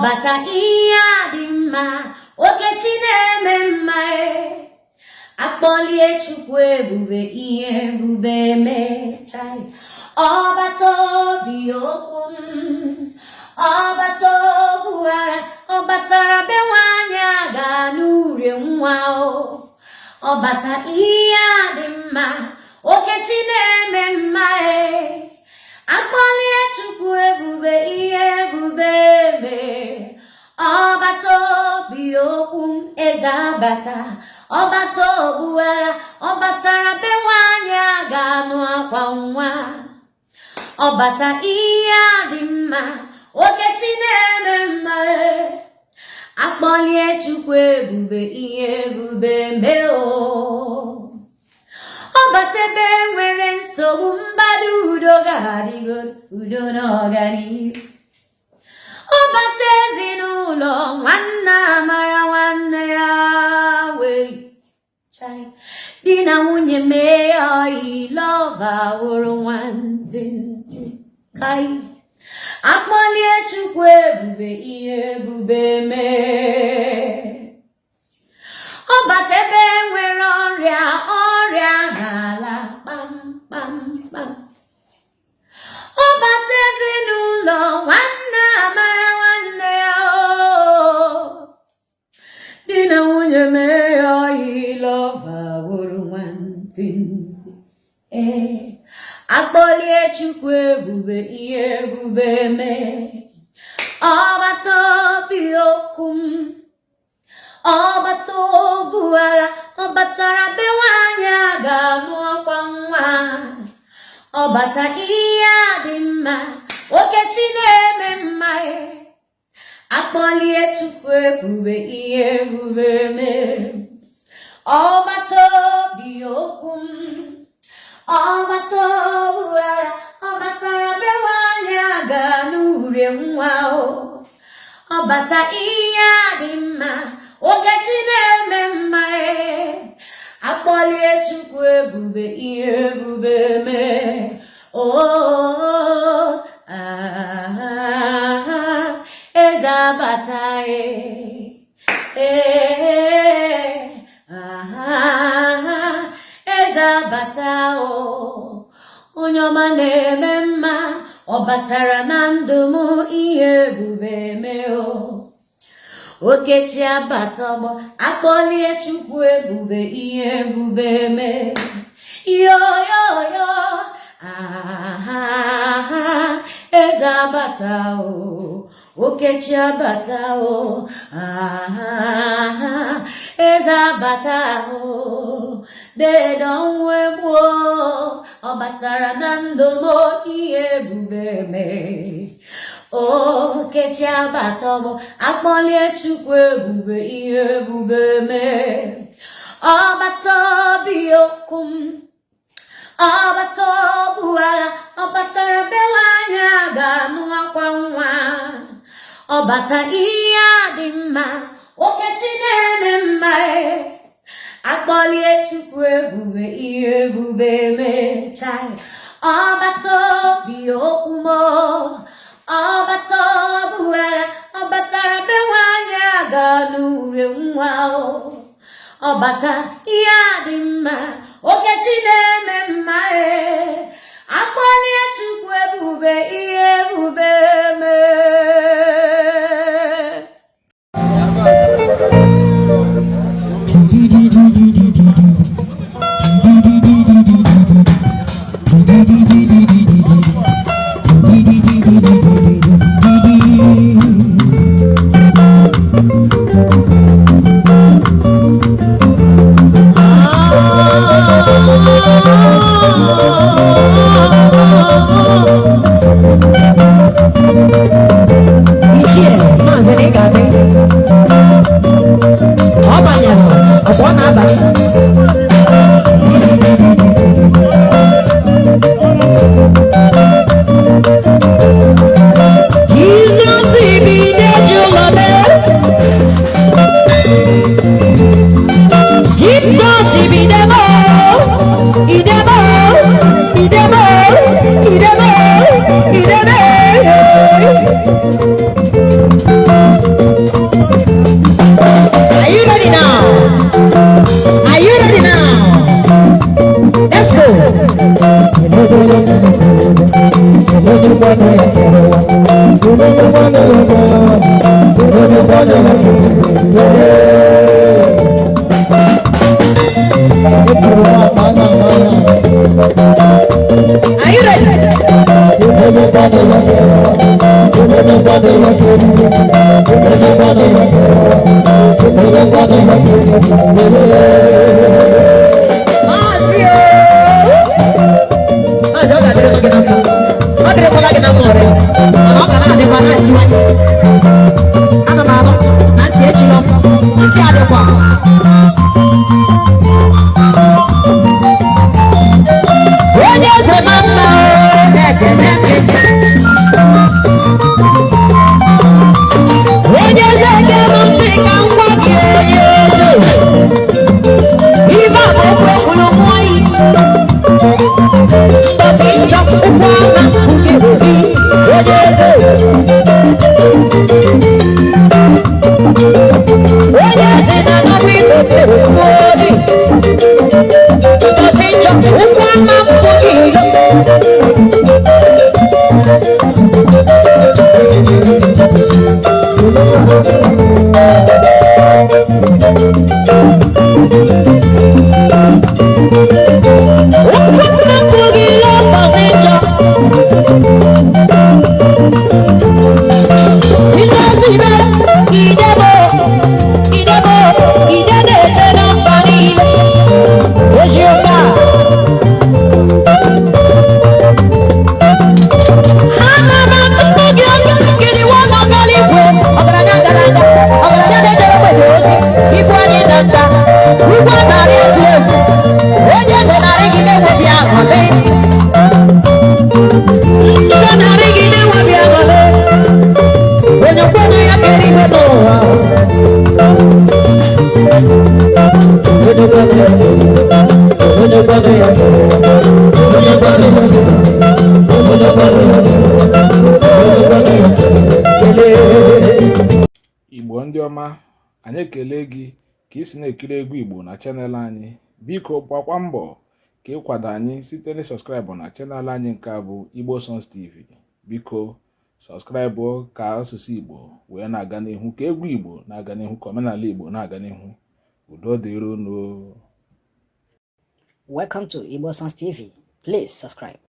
Obata iya dima okechi na-eme mma akpọlie Chukwu ebube ihe ebube mechai ọbata obi okwu ọbata okwu ọ batara be nwanyị aga n'urie nwa ọbata ihe dị mma okechi na-eme mma akpọlie Chukwu ebube ihe ebube me ọbata obi okwu eze abata ọbata okwu ọ batara be nwanyị aga n'akwa nwa ọbata ihe dị mma okechi na-eme mma akpọlie Chukwu ebube ihe ebube mee ọbata ebe nwere nsogbu mgbada udo ga-adịgo udo n'ọganihu ọbata ezinụlọ nwanne amara nwanne ya wee di na nwunye mee ọyị lọva wụrụ nwantịntị kai akpọlie Chukwu ebube ihe ebube mee ọbata ebe nwere ọrịa n'ala kpamkpamkpam ọbata ezinụlọ nwanne amara nwanne ya di na nwunye mee ọyị lọva wụrụ nwantịntị akpọlie Chukwu ebube ihe ebube mee ọbata obi okwu ọbata obu agha ọ batara be nwanyị aga n'ọkwa nwa ọbata ihe dị mma okechi na-eme mma akpọlie Chukwu ebube ihe ebube mee ọbata obi okwu ọbata obu agha ọ batara be nwanyị aga n'urie nwa ọbata ihe dị mma okechi na-eme mma akpọlie Chukwu ebube ihe ebube mee eze abata eze abata onye ọma na-eme mma ọ batara na ndụ m ihe ebube mee okechi abata ọgbọ akpọlie Chukwu ebube ihe ebube mee yo eze abata okechi abata eze abata dedo nwegbuo ọ batara na ndụ m ihe ebube mee okechi abata ọgbọ akpọlie Chukwu ebube ihe ebube mee ọbata obi okwu ọbata obu agha ọ batara be nwanyị aga n'akwa nwa ọbata ihe dị mma okechi na-eme mma akpọlie Chukwu ebube ihe ebube mee ọbata obi okwu ọbata obu agha ọ batara be nwanyị aga n'urie nwa ọbata ihe dị mma okechi na-eme mma akpọlie Chukwu ebube ihe ebube mee you ready? Igbo ndị ọma, anyị ekele gị ka ị si na-ekiri egwu Igbo na chanel anyị. Biko gbakwa mbọ ka ịkwado anyị site na sọskraịbụ na chanel anyị nke a bụ Igbo Songs TV. Biko sọskraịbụ ka asụsụ Igbo wee na-aga n'ihu, ka egwu Igbo na-aga n'ihu, ka omenala Igbo na-aga n'ihu. Udo dịrị unu. Welcome to Igbo Songs TV. Please subscribe.